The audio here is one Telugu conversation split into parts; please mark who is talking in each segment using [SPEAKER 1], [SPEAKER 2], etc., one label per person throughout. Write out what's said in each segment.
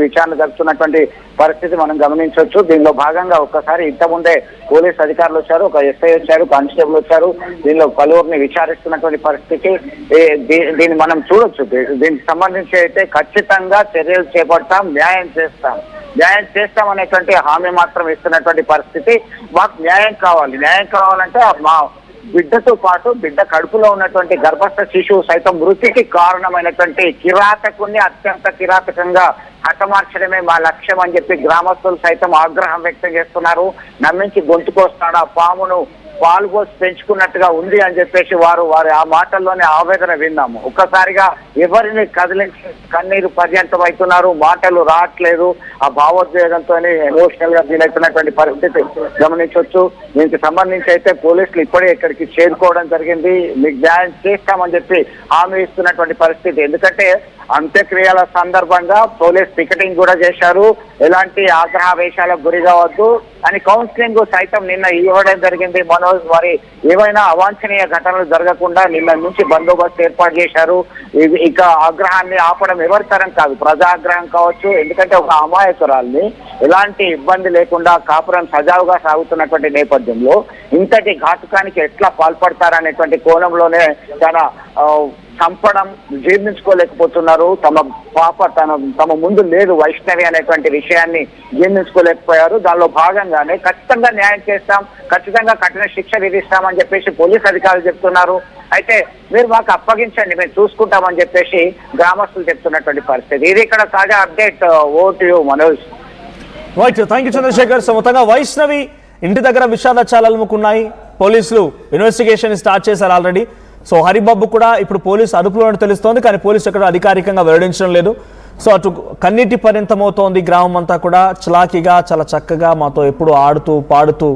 [SPEAKER 1] విచారణ జరుపుతున్నటువంటి పరిస్థితి మనం గమనించవచ్చు. దీనిలో భాగంగా ఒక్కసారి ఇంతకుముందే పోలీస్ అధికారులు వచ్చారు, ఒక ఎస్ఐ వచ్చారు, కానిస్టేబుల్ వచ్చారు. దీనిలో పలువురిని విచారిస్తున్నటువంటి పరిస్థితి దీన్ని మనం చూడొచ్చు. దీనికి సంబంధించి అయితే ఖచ్చితంగా చర్యలు చేపడతాం, న్యాయం చేస్తాం అనేటువంటి హామీ మాత్రం ఇస్తున్నటువంటి పరిస్థితి. మాకు న్యాయం కావాలంటే మా బిడ్డతో పాటు బిడ్డ కడుపులో ఉన్నటువంటి గర్భస్థ శిశువు సైతం మృతికి కారణమైనటువంటి కిరాతకుని అత్యంత కిరాతకంగా హతమార్చడమే మా లక్ష్యం అని చెప్పి గ్రామస్తులు సైతం ఆగ్రహం వ్యక్తం చేస్తున్నారు. నమ్మించి గొంతుకొస్తాడు ఆ పామును పాల్గొసి పెంచుకున్నట్టుగా ఉంది అని చెప్పేసి వారి ఆ మాటల్లోనే ఆవేదన విన్నాము. ఒక్కసారిగా ఎవరిని కదిలించి కన్నీరు పర్యంతం అవుతున్నారు, మాటలు రావట్లేదు. ఆ భావోద్వేగంతో ఎమోషనల్ గా ఫీల్ అవుతున్నటువంటి పరిస్థితి గమనించవచ్చు. దీనికి సంబంధించి అయితే పోలీసులు ఇప్పుడే ఇక్కడికి చేరుకోవడం జరిగింది. మీకు న్యాయం చేస్తామని చెప్పి హామీ ఇస్తున్నటువంటి పరిస్థితి. ఎందుకంటే అంత్యక్రియల సందర్భంగా పోలీస్ పికెటింగ్ కూడా చేశారు. ఎలాంటి ఆగ్రహావేశాలకు గురి కావద్దు అని కౌన్సిలింగ్ సైతం నిన్న ఇవ్వడం జరిగింది. మనోజ్ మరి ఏవైనా అవాంఛనీయ ఘటనలు జరగకుండా నిన్న నుంచి బందోబస్తు ఏర్పాటు చేశారు. ఇక ఆగ్రహాన్ని ఆపడం ఎవరి తరం కాదు, ప్రజాగ్రహం కావచ్చు. ఎందుకంటే ఒక అమాయకురాల్ని ఎలాంటి ఇబ్బంది లేకుండా కాపురం సజావుగా సాగుతున్నటువంటి నేపథ్యంలో ఇంతటి ఘాతుకానికి ఎట్లా పాల్పడతారనేటువంటి కోణంలోనే చాలా చంపడం జీర్ణించుకోలేకపోతున్నారు. తమ పాప తమ ముందు లేదు వైష్ణవి అనేటువంటి విషయాన్ని జీర్ణించుకోలేకపోయారు. దానిలో భాగంగానే ఖచ్చితంగా న్యాయం చేస్తాం, ఖచ్చితంగా కఠిన శిక్ష విధిస్తామని చెప్పేసి పోలీస్ అధికారులు చెప్తున్నారు. అయితే మీరు మాకు అప్పగించండి, మేము చూసుకుంటామని చెప్పేసి గ్రామస్తులు చెప్తున్నటువంటి పరిస్థితి. ఇది ఇక్కడ తాజా అప్డేట్. ఓటు Manoj.
[SPEAKER 2] Right, thank you Chandrasekhar. So మొత్తంగా వైష్ణవి ఇంటి దగ్గర విషాదాలు అలుముకున్నాయి. పోలీసులు ఇన్వెస్టిగేషన్ స్టార్ట్ చేశారు ఆల్రెడీ. సో హరిబాబు కూడా ఇప్పుడు పోలీసు అదుపులో తెలుస్తోంది, కానీ పోలీసు ఎక్కడ అధికారికంగా వెల్లడించడం లేదు. సో అటు కన్నీటి పరిమితమవుతోంది గ్రామం అంతా కూడా. చలాకీగా చాలా చక్కగా మాతో ఎప్పుడు ఆడుతూ పాడుతూ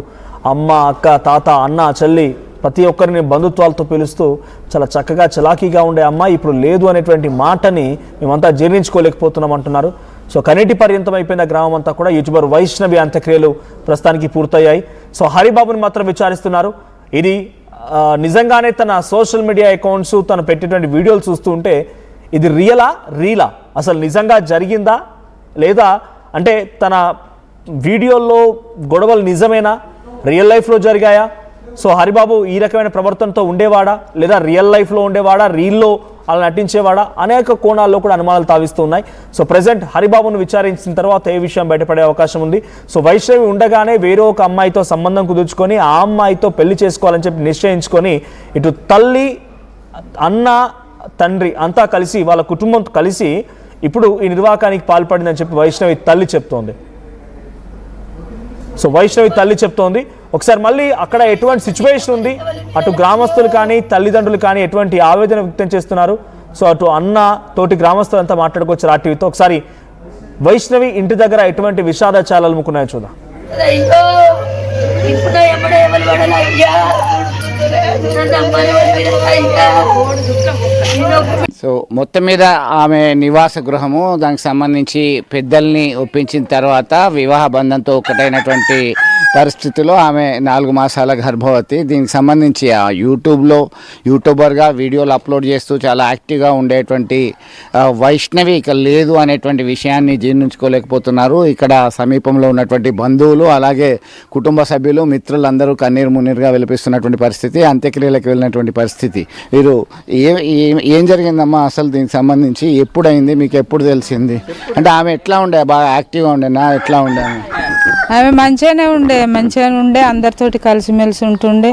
[SPEAKER 2] అమ్మ, అక్క, తాత, అన్న, చెల్లి ప్రతి ఒక్కరిని బంధుత్వాలతో పిలుస్తూ చాలా చక్కగా చలాకీగా ఉండే అమ్మాయి ఇప్పుడు లేదు అనేటువంటి మాటని మేమంతా జీర్ణించుకోలేకపోతున్నాం అంటున్నారు. సో కన్నీటి పర్యంతం అయిపోయిన గ్రామం అంతా కూడా. యూట్యూబర్ వైష్ణవి అంత్యక్రియలు ప్రస్తుతానికి పూర్తయ్యాయి. సో హరిబాబుని మాత్రం విచారిస్తున్నారు. ఇది నిజంగానే తన సోషల్ మీడియా అకౌంట్స్ తను పెట్టేటువంటి వీడియోలు చూస్తూ ఉంటే ఇది రీలా అసలు నిజంగా జరిగిందా లేదా అంటే తన వీడియోల్లో గొడవలు నిజమేనా, రియల్ లైఫ్లో జరిగాయా? సో హరిబాబు ఈ రకమైన ప్రవర్తనతో ఉండేవాడా లేదా రియల్ లైఫ్లో ఉండేవాడా, రీల్లో అలా నటించేవాడా? అనేక కోణాల్లో కూడా అనుమానాలు తావిస్తూ ఉన్నాయి. సో ప్రజెంట్ హరిబాబును విచారించిన తర్వాత ఏ విషయం బయటపడే అవకాశం ఉంది. సో వైష్ణవి ఉండగానే వేరే ఒక అమ్మాయితో సంబంధం కుదుర్చుకొని ఆ అమ్మాయితో పెళ్లి చేసుకోవాలని చెప్పి నిశ్చయించుకొని ఇటు తల్లి, అన్న, తండ్రి అంతా కలిసి వాళ్ళ కుటుంబంతో కలిసి ఇప్పుడు ఈ నిర్వాకానికి పాల్పడిందని చెప్పి వైష్ణవి తల్లి చెప్తోంది. సో వైష్ణవి తల్లి చెప్తోంది. ఒకసారి మళ్ళీ అక్కడ ఎటువంటి సిచ్యువేషన్ ఉంది, అటు గ్రామస్తులు కానీ తల్లిదండ్రులు కానీ ఎటువంటి ఆవేదన వ్యక్తం చేస్తున్నారు. సో అటు అన్న తోటి గ్రామస్తులంతా మాట్లాడుకోవచ్చు ఆర్టీవీతో. ఒకసారి వైష్ణవి ఇంటి దగ్గర ఎటువంటి విషాదాలు అలుముకున్నాయో చూద్దాం.
[SPEAKER 3] సో మొత్తం మీద ఆమె నివాస గృహము, దానికి సంబంధించి పెద్దల్ని ఒప్పించిన తర్వాత వివాహ బంధంతో ఒకటైనటువంటి పరిస్థితిలో ఆమె 4 మాసాల గర్భవతి. దీనికి సంబంధించి ఆ యూట్యూబర్గా వీడియోలు అప్లోడ్ చేస్తూ చాలా యాక్టివ్గా ఉండేటువంటి వైష్ణవి ఇక లేదు అనేటువంటి విషయాన్ని జీర్ణించుకోలేకపోతున్నారు. ఇక్కడ సమీపంలో ఉన్నటువంటి బంధువులు అలాగే కుటుంబ సభ్యులు, మిత్రులందరూ కన్నీరు మున్నీరుగా విలపిస్తున్నటువంటి పరిస్థితి, అంత్యక్రియలకు వెళ్ళినటువంటి పరిస్థితి. మీరు ఏం జరిగిందమ్మా అసలు దీనికి సంబంధించి? ఎప్పుడైంది, మీకు ఎప్పుడు తెలిసింది? అంటే ఆమె ఎట్లా ఉండే, బాగా యాక్టివ్గా ఉండేనా, ఎట్లా ఉండే?
[SPEAKER 4] ఆమె మంచిగానే ఉండే అందరితోటి కలిసిమెలిసి ఉంటుండే.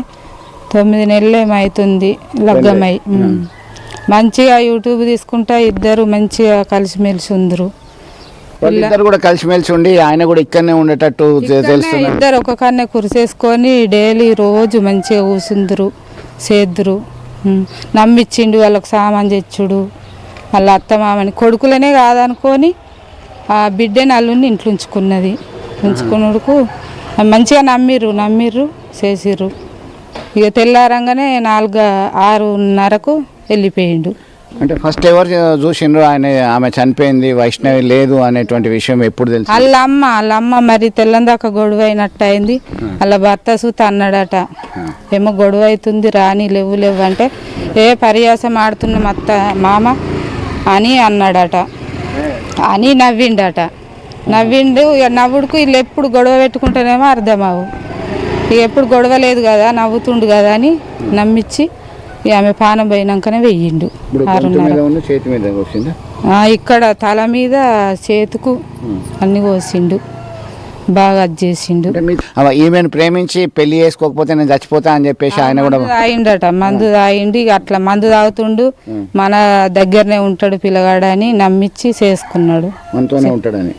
[SPEAKER 4] 9 నెలలు ఏమవుతుంది లగ్గమై. మంచిగా యూట్యూబ్ తీసుకుంటా ఇద్దరు మంచిగా కలిసిమెలిసి ఉందరు.
[SPEAKER 3] ఇద్దరు కూడా కలిసిమెలిసి ఉండి ఆయన కూడా ఇక్కడనే ఉండేటట్టు తెలుస్తుంది.
[SPEAKER 4] ఇద్దరు ఒక కన్నే కురిసేసుకొని డైలీ రోజు మంచిగా కూసుందరు, చేద్దరు. నమ్మిచ్చిండు వాళ్ళకి సామాన్ తెచ్చుడు. వాళ్ళ అత్తమామని కొడుకులనే కాదనుకొని ఆ బిడ్డని అల్లుని ఇంట్లో ఉంచుకున్నందుకు మంచిగా నమ్మిర్రు చేసిర్రు. ఇక తెల్లారంగానే 4-6:30కు వెళ్ళిపోయిండు.
[SPEAKER 3] అంటే ఫస్ట్ ఎవరు చూసిండ్రు ఆమె చనిపోయింది, వైష్ణవి లేదు అనేటువంటి విషయం ఎప్పుడు తెలుసు?
[SPEAKER 4] వాళ్ళ అమ్మ మరి తెల్లందాకా గొడవ అయినట్టు అయింది. వాళ్ళ భర్త సూత అన్నాడట, ఏమో గొడవ అవుతుంది రాని లేవు అంటే, ఏ పరియాసం ఆడుతున్న మామ అని అన్నాడట. అని నవ్విండట. నవ్విండు. ఇక నవ్వుడుకు వీళ్ళు ఎప్పుడు గొడవ పెట్టుకుంటేనేమో అర్థమావు. ఇక ఎప్పుడు గొడవ లేదు కదా, నవ్వుతుండు కదా అని నమ్మించి ఇక ఆమె పానం పోయినాకనే వెయ్యిండు. 6:30 ఇక్కడ తల మీద చేతుకు అన్ని కోసిండు, బాగా అది చేసిండు.
[SPEAKER 3] ఈమెను ప్రేమించి పెళ్లి చేసుకోకపోతే నేను చచ్చిపోతా అని చెప్పేసి ఆయన కూడా
[SPEAKER 4] తాగిండట. మందు తాగిండి. అట్లా మందు తాగుతుండు, మన దగ్గరనే ఉంటాడు పిల్లగాడని నమ్మించి చేసుకున్నాడు.
[SPEAKER 3] మనతోనే ఉంటాడని.